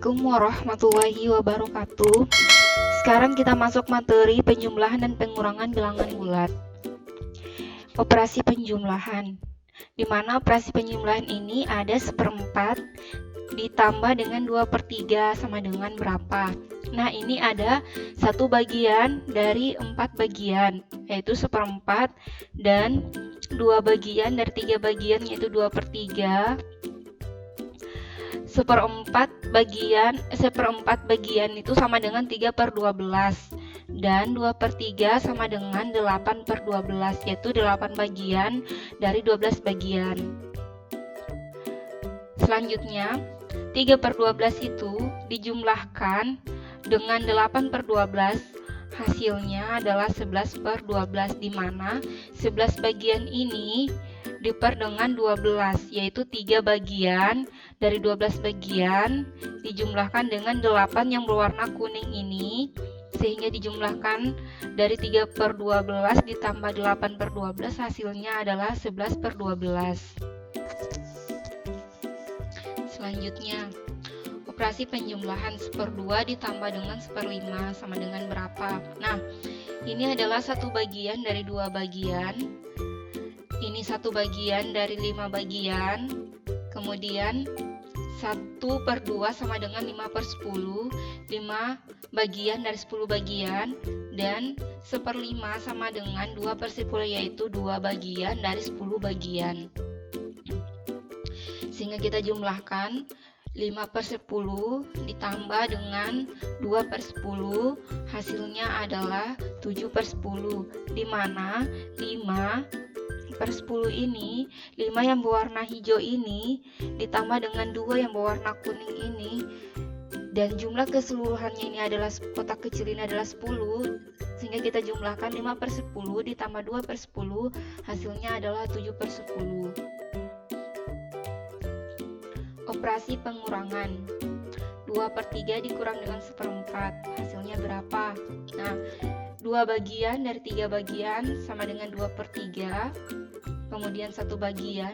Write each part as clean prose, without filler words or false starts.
Assalamualaikum warahmatullahi wabarakatuh. Sekarang kita masuk materi penjumlahan dan pengurangan bilangan bulat. Operasi penjumlahan, di mana operasi penjumlahan ini ada 1/4 ditambah dengan 2/3 sama dengan berapa? Nah, ini ada satu bagian dari 4 bagian, yaitu 1/4, dan 2 bagian dari 3 bagian, yaitu 2/3. 1/4 bagian itu sama dengan 3/12, dan 2/3 sama dengan 8/12, yaitu 8 bagian dari 12 bagian. Selanjutnya 3/12 itu dijumlahkan dengan 8/12, hasilnya adalah 11/12, di mana 11 bagian ini diper dengan 12, yaitu 3 bagian dari 12 bagian dijumlahkan dengan 8 yang berwarna kuning ini, sehingga dijumlahkan dari 3/12 ditambah 8/12, hasilnya adalah 11/12. Selanjutnya, operasi penjumlahan 1/2 ditambah dengan 1/5 sama dengan berapa? Nah, ini adalah satu bagian dari 2 bagian. Ini satu bagian dari 5 bagian, kemudian 1/2 sama dengan 5/10, 5 bagian dari 10 bagian, dan 1/5 sama dengan 2/10, yaitu 2 bagian dari 10 bagian. Sehingga kita jumlahkan 5/10 ditambah dengan 2/10, hasilnya adalah 7/10, di mana 5/10 ini, 5 yang berwarna hijau ini ditambah dengan 2 yang berwarna kuning ini, dan jumlah keseluruhannya ini adalah, kotak kecil ini adalah 10, sehingga kita jumlahkan 5/10 ditambah 2/10, hasilnya adalah 7/10. Operasi pengurangan, 2/3 dikurang dengan 1/4, hasilnya berapa? Nah, 2 bagian dari 3 bagian sama dengan 2/3, kemudian 1 bagian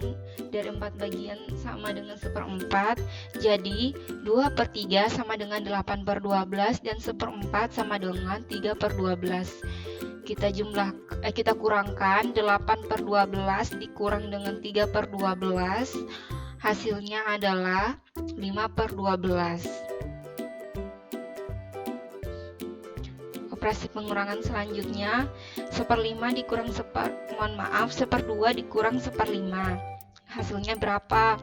dari 4 bagian sama dengan 1/4, jadi 2/3 sama dengan 8/12, dan 1/4 sama dengan 3/12. Kita kurangkan 8/12 dikurang dengan 3/12, hasilnya adalah 5/12. Operasi pengurangan selanjutnya, 1/5 dikurang 1/2 dikurang 1/5, hasilnya berapa?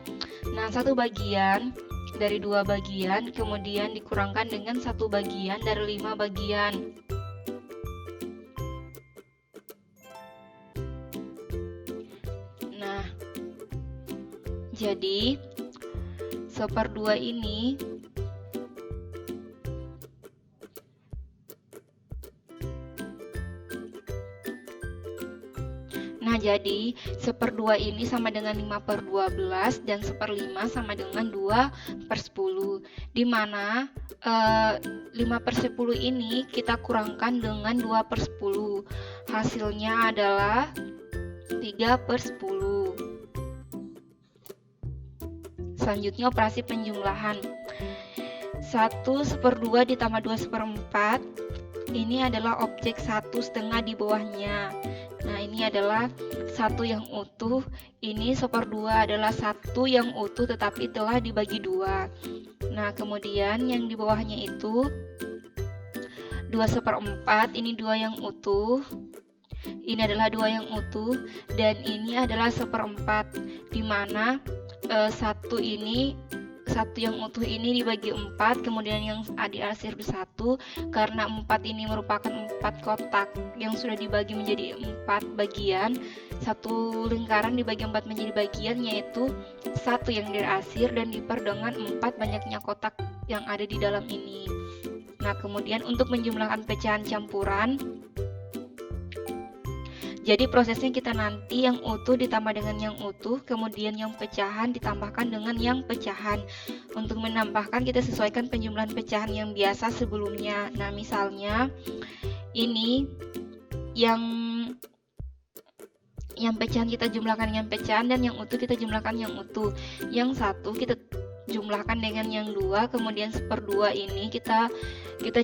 Nah, satu bagian dari 2 bagian kemudian dikurangkan dengan 1 bagian dari 5 bagian. Nah, jadi 1/2 ini jadi 1/2 ini sama dengan 5/12, dan 1/5 sama dengan 2/10, di mana 5/10 ini kita kurangkan dengan 2/10, hasilnya adalah 3/10. Selanjutnya operasi penjumlahan, 1/2 ditambah 2/4, ini adalah objek 1/2 di bawahnya. Nah, ini adalah 1 yang utuh, ini 1/2 adalah 1 yang utuh tetapi telah dibagi 2. Nah, kemudian yang di bawahnya itu 2/4, ini 2 yang utuh, ini adalah 2 yang utuh, dan ini adalah 1/4, di mana 1 yang utuh ini dibagi 4, kemudian yang diarsir 1, karena 4 ini merupakan 4 kotak yang sudah dibagi menjadi 4 bagian. Satu lingkaran dibagi 4 menjadi bagian, yaitu 1 yang diarsir dan diper dengan 4 banyaknya kotak yang ada di dalam ini. Nah, kemudian untuk menjumlahkan pecahan campuran, jadi prosesnya kita nanti yang utuh ditambah dengan yang utuh, kemudian yang pecahan ditambahkan dengan yang pecahan. Untuk menambahkan, kita sesuaikan penjumlahan pecahan yang biasa sebelumnya. Nah, misalnya ini yang pecahan kita jumlahkan dengan pecahan, dan yang utuh kita jumlahkan yang utuh. Yang 1 kita jumlahkan dengan yang 2, kemudian 1/2 ini kita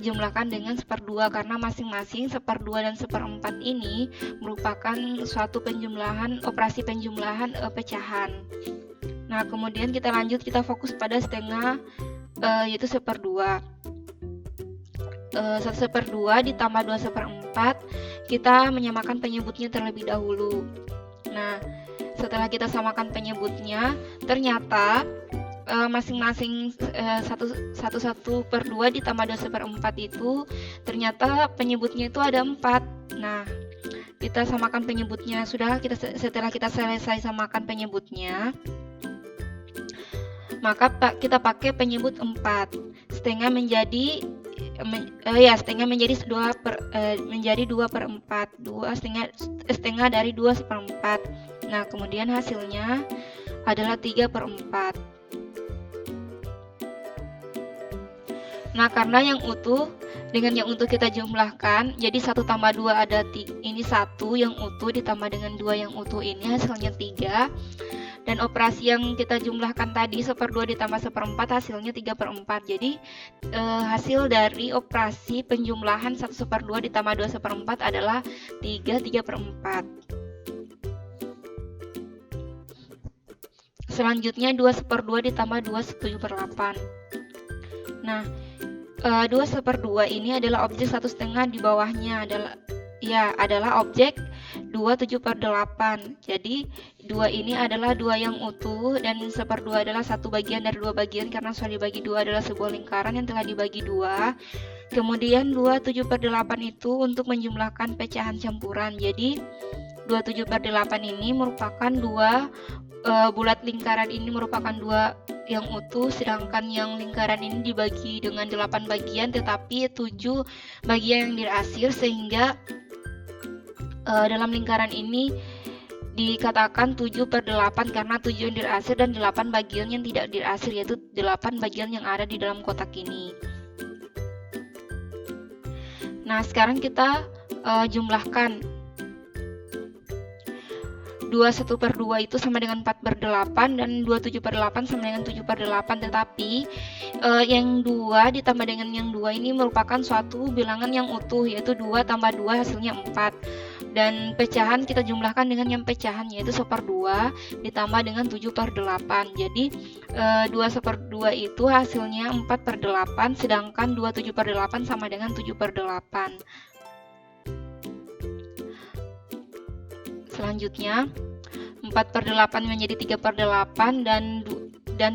jumlahkan dengan 1/2 karena masing-masing 1/2 dan 1/4 ini merupakan suatu penjumlahan, operasi penjumlahan pecahan. Nah, kemudian kita lanjut, kita fokus pada setengah, yaitu 1/2. 1/2 ditambah 2/4, kita menyamakan penyebutnya terlebih dahulu. Nah, setelah kita samakan penyebutnya, ternyata masing-masing 1/2 ditambah 2/4 itu ternyata penyebutnya itu ada 4. Nah, kita samakan penyebutnya. Setelah kita selesai samakan penyebutnya, maka kita pakai penyebut 4. Setengah menjadi menjadi 2/4. Setengah dari 2/4. Nah, kemudian hasilnya adalah 3/4. Nah, karena yang utuh, dengan yang utuh kita jumlahkan, jadi 1 tambah 2 ada ini 1 yang utuh ditambah dengan 2 yang utuh, ini hasilnya 3. Dan operasi yang kita jumlahkan tadi 1/2 ditambah 1/4 hasilnya 3/4. Jadi hasil dari operasi penjumlahan 1/2 ditambah 2/4 adalah 3/4. Selanjutnya 2/2 ditambah 2/7/8. Nah, 2/2 ini adalah objek 1/2 di bawahnya adalah objek 2/7/8. Jadi 2 ini adalah 2 yang utuh dan 1/2 adalah satu bagian dari 2 bagian karena sudah dibagi 2 adalah sebuah lingkaran yang telah dibagi 2. Kemudian 2/7/8 itu untuk menjumlahkan pecahan campuran. Jadi 2/7/8 ini merupakan 2 bulat lingkaran ini merupakan 2 yang utuh, sedangkan yang lingkaran ini dibagi dengan 8 bagian tetapi 7 bagian yang dirasir, sehingga dalam lingkaran ini dikatakan 7/8 karena 7 yang dirasir dan 8 bagian yang tidak dirasir, yaitu 8 bagian yang ada di dalam kotak ini. Nah, sekarang kita jumlahkan. 2/1/2 itu sama dengan 4/8 dan 2/7/8 sama dengan 7/8, tetapi yang 2 ditambah dengan yang 2 ini merupakan suatu bilangan yang utuh, yaitu 2 tambah 2 hasilnya 4. Dan pecahan kita jumlahkan dengan yang pecahan, yaitu 1/2 ditambah dengan 7/8. Jadi 2/1/2 itu hasilnya 4/8, sedangkan 2/7/8 sama dengan 7/8. Selanjutnya 4/8 menjadi 3/8 dan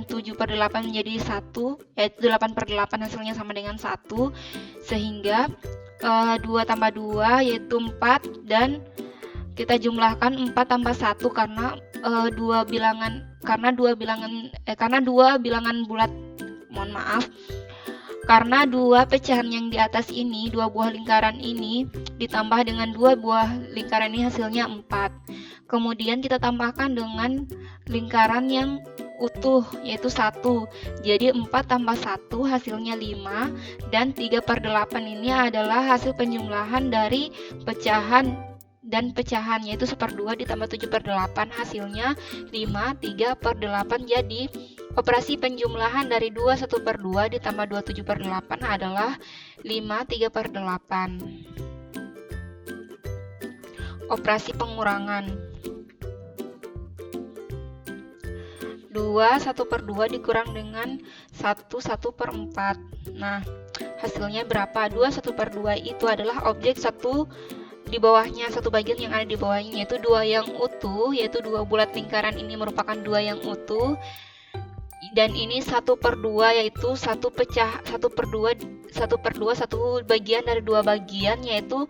7/8 menjadi 1, yaitu 8/8 hasilnya sama dengan 1, sehingga 2 tambah 2 yaitu 4, dan kita jumlahkan 4 tambah 1 karena dua bilangan bulat, karena 2 pecahan yang di atas ini, 2 buah lingkaran ini ditambah dengan 2 buah lingkaran ini hasilnya 4. Kemudian kita tambahkan dengan lingkaran yang utuh, yaitu 1. Jadi 4 tambah 1 hasilnya 5, dan 3/8 ini adalah hasil penjumlahan dari pecahan dan pecahan, yaitu 1/2 ditambah 7/8 hasilnya 5, 3/8. Jadi operasi penjumlahan dari 2/1/2 ditambah 2/7/8 adalah 5, 3/8. Operasi pengurangan. 2 1/2 dikurang dengan 1 1/4. Nah, hasilnya berapa? 2 1/2 itu adalah objek satu di bawahnya, satu bagian yang ada di bawahnya, yaitu 2 yang utuh, yaitu 2 bulat lingkaran ini merupakan 2 yang utuh, dan ini 1/2 yaitu satu bagian dari 2 bagian, yaitu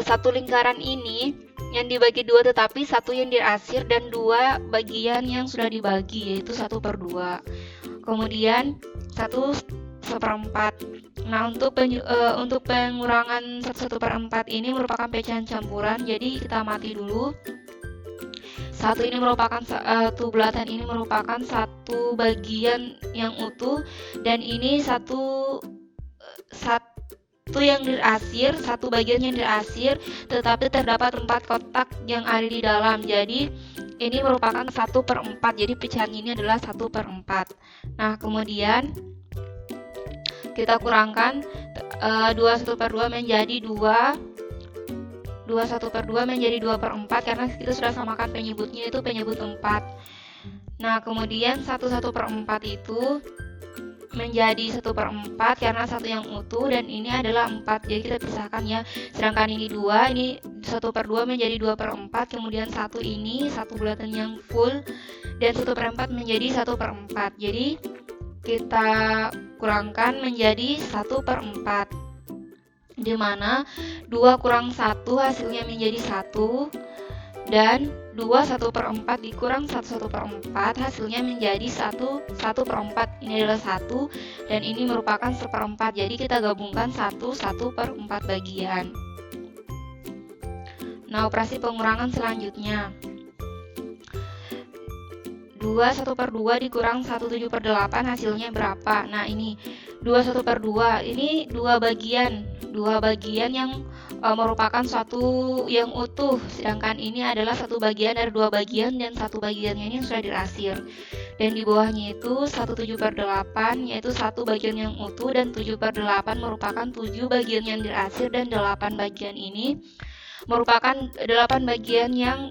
satu lingkaran ini yang dibagi 2 tetapi 1 yang dirasir dan 2 bagian yang sudah dibagi, yaitu 1/2. Kemudian 1/4. Nah, untuk pengurangan 1/4 ini merupakan pecahan campuran, jadi kita amati dulu. Satu bulatan ini merupakan satu bagian yang utuh, dan ini satu yang dirasir, satu bagian yang dirasir, tetapi terdapat 4 kotak yang ada di dalam. Jadi ini merupakan 1/4, jadi pecahan ini adalah 1/4. Nah, kemudian kita kurangkan 2 1/2 menjadi 2 1/2 menjadi 2/4 karena kita sudah samakan penyebutnya itu penyebut 4. Nah, kemudian 1/4 itu menjadi 1/4 karena satu yang utuh dan ini adalah 4, jadi kita pisahkan ya. Sedangkan ini 2, ini 1/2 menjadi 2/4, kemudian 1 ini 1 bulatan yang full dan 1/4 menjadi 1/4. Jadi kita kurangkan menjadi 1/4, di mana 2 kurang 1 hasilnya menjadi 1, dan 2 1/4 dikurang 1/4 hasilnya menjadi 1/4. Ini adalah 1 dan ini merupakan 1/4, jadi kita gabungkan 1/4 bagian. Nah, operasi pengurangan selanjutnya, 2 1/2 dikurang 1/7/8 hasilnya berapa? Nah, ini 2 1/2 ini dua bagian yang merupakan suatu yang utuh, sedangkan ini adalah satu bagian dari dua bagian dan satu bagiannya ini sudah dirasir. Dan di bawahnya itu 1/7/8 yaitu satu bagian yang utuh dan 7/8 merupakan 7 bagian yang dirasir, dan 8 bagian ini merupakan 8 bagian yang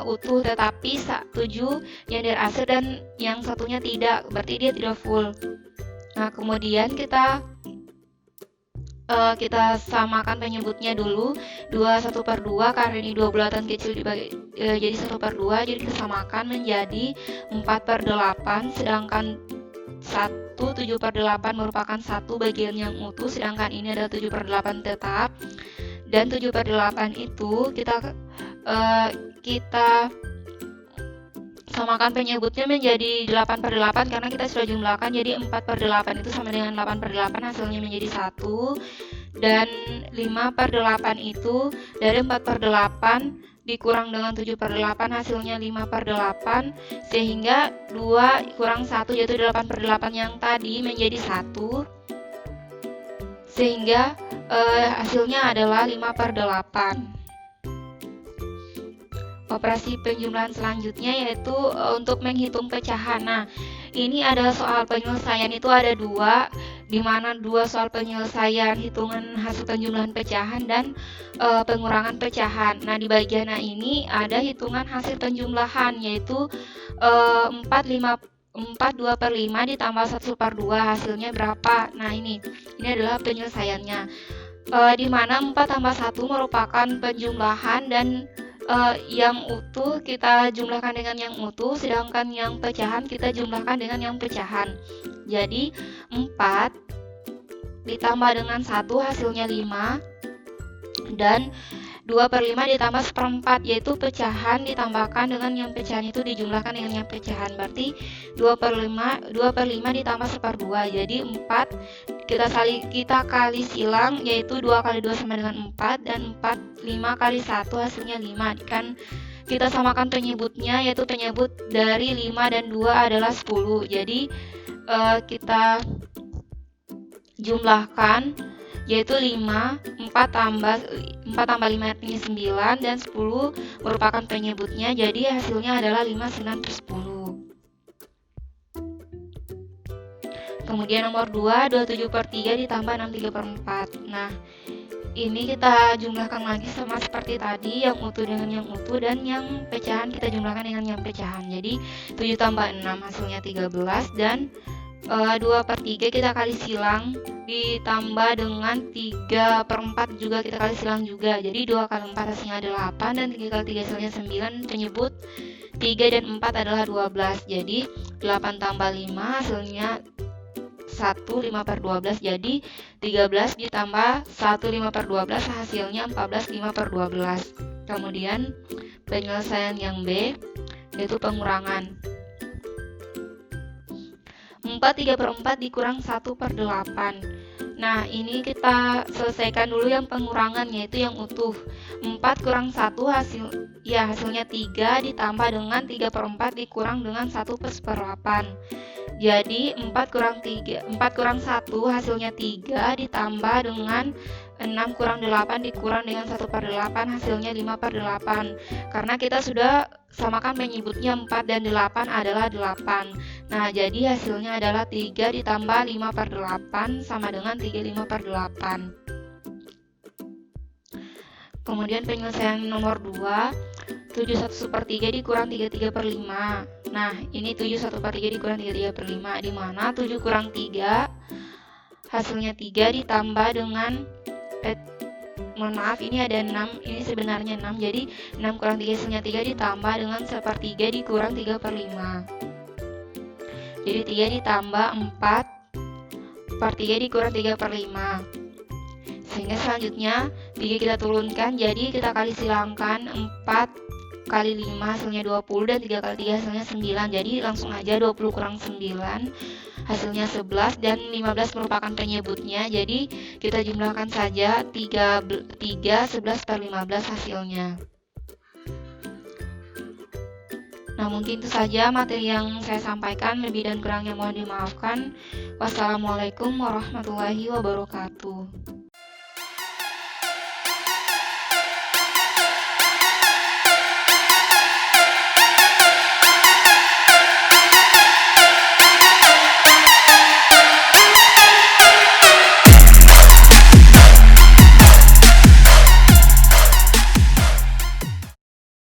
utuh tetapi 7 yang dirasir dan yang satunya tidak, berarti dia tidak full. Nah, kemudian kita samakan penyebutnya dulu. 2 1/2 karena ini 2 bulatan kecil dibagi jadi 1/2, jadi kita samakan menjadi 4/8, sedangkan 7/8 merupakan satu bagian yang utuh, sedangkan ini adalah 7/8 tetap. Dan 7/8 itu kita samakan penyebutnya menjadi 8/8 karena kita sudah jumlahkan, jadi 4/8 itu sama dengan 8/8 hasilnya menjadi 1, dan 5/8 itu dari 4/8 dikurang dengan 7/8 hasilnya 5/8, sehingga 2 kurang 1 yaitu 8/8 yang tadi menjadi 1, sehingga hasilnya adalah 5/8. Operasi penjumlahan selanjutnya yaitu untuk menghitung pecahan. Nah, ini ada soal penyelesaian itu ada 2, di mana 2 soal penyelesaian hitungan hasil penjumlahan pecahan dan pengurangan pecahan. Nah, di bagian A ini ada hitungan hasil penjumlahan yaitu 2/5 ditambah 1/2 hasilnya berapa? Nah, ini adalah penyelesaiannya. Di mana 4 tambah 1 merupakan penjumlahan dan yang utuh kita jumlahkan dengan yang utuh, sedangkan yang pecahan kita jumlahkan dengan yang pecahan. Jadi 4 ditambah dengan 1 hasilnya 5, dan 2/5 ditambah 1/4 yaitu pecahan ditambahkan dengan yang pecahan itu dijumlahkan dengan yang pecahan, berarti 2/5 ditambah 1/2, jadi 4 kita kali silang yaitu 2 kali 2 sama dengan 4, dan 5 kali 1 hasilnya 5. Kan kita samakan penyebutnya yaitu penyebut dari 5 dan 2 adalah 10, jadi kita jumlahkan yaitu 5, 4 tambah 5 ini 9, dan 10 merupakan penyebutnya, jadi hasilnya adalah 5, 9, 10. Kemudian nomor 2, 27/3 ditambah 63/4. Nah, ini kita jumlahkan lagi sama seperti tadi, yang utuh dengan yang utuh, dan yang pecahan kita jumlahkan dengan yang pecahan. Jadi 7 tambah 6 hasilnya 13, dan 2/3 kita kali silang ditambah dengan 3/4 juga kita kali silang juga. Jadi 2 kali 4 hasilnya adalah 8, dan 3 kali 3 hasilnya 9, penyebut 3 dan 4 adalah 12. Jadi 8 tambah 5 hasilnya 1, 5/12, jadi 13 ditambah 1, 5/12 hasilnya 14, 5/12. Kemudian penyelesaian yang B yaitu pengurangan. 4 3/4 dikurang 1/8. Nah, ini kita selesaikan dulu yang pengurangan yaitu yang utuh. 4 kurang 1 hasilnya 3 ditambah dengan 3/4 dikurang dengan 1/8. Jadi 4 kurang 1 hasilnya 3 ditambah dengan 6 kurang 8 dikurang dengan 1/8 hasilnya 5/8. Karena kita sudah samakan penyebutnya 4 dan 8 adalah 8. Nah, jadi hasilnya adalah 3 ditambah 5/8 sama dengan 35/8. Kemudian penyelesaian nomor 2, 7 1/3 dikurang 33/5. Nah, ini 7 1/3 dikurang 33/5, di mana 7 kurang 3 hasilnya 3 ditambah dengan mohon maaf, ini ada 6, ini sebenarnya 6, jadi 6 kurang 3 hasilnya 3 ditambah dengan 1/3 dikurang 3/5. Jadi 3 ditambah 4/3 dikurang 3/5. Sehingga selanjutnya 3 kita turunkan, jadi kita kali silangkan 4 kali 5 hasilnya 20 dan 3 kali 3 hasilnya 9. Jadi langsung aja 20 kurang 9 hasilnya 11 dan 15 merupakan penyebutnya. Jadi kita jumlahkan saja 3 11/15 hasilnya. Nah, mungkin itu saja materi yang saya sampaikan. Lebih dan kurangnya mohon dimaafkan. Wassalamualaikum warahmatullahi wabarakatuh.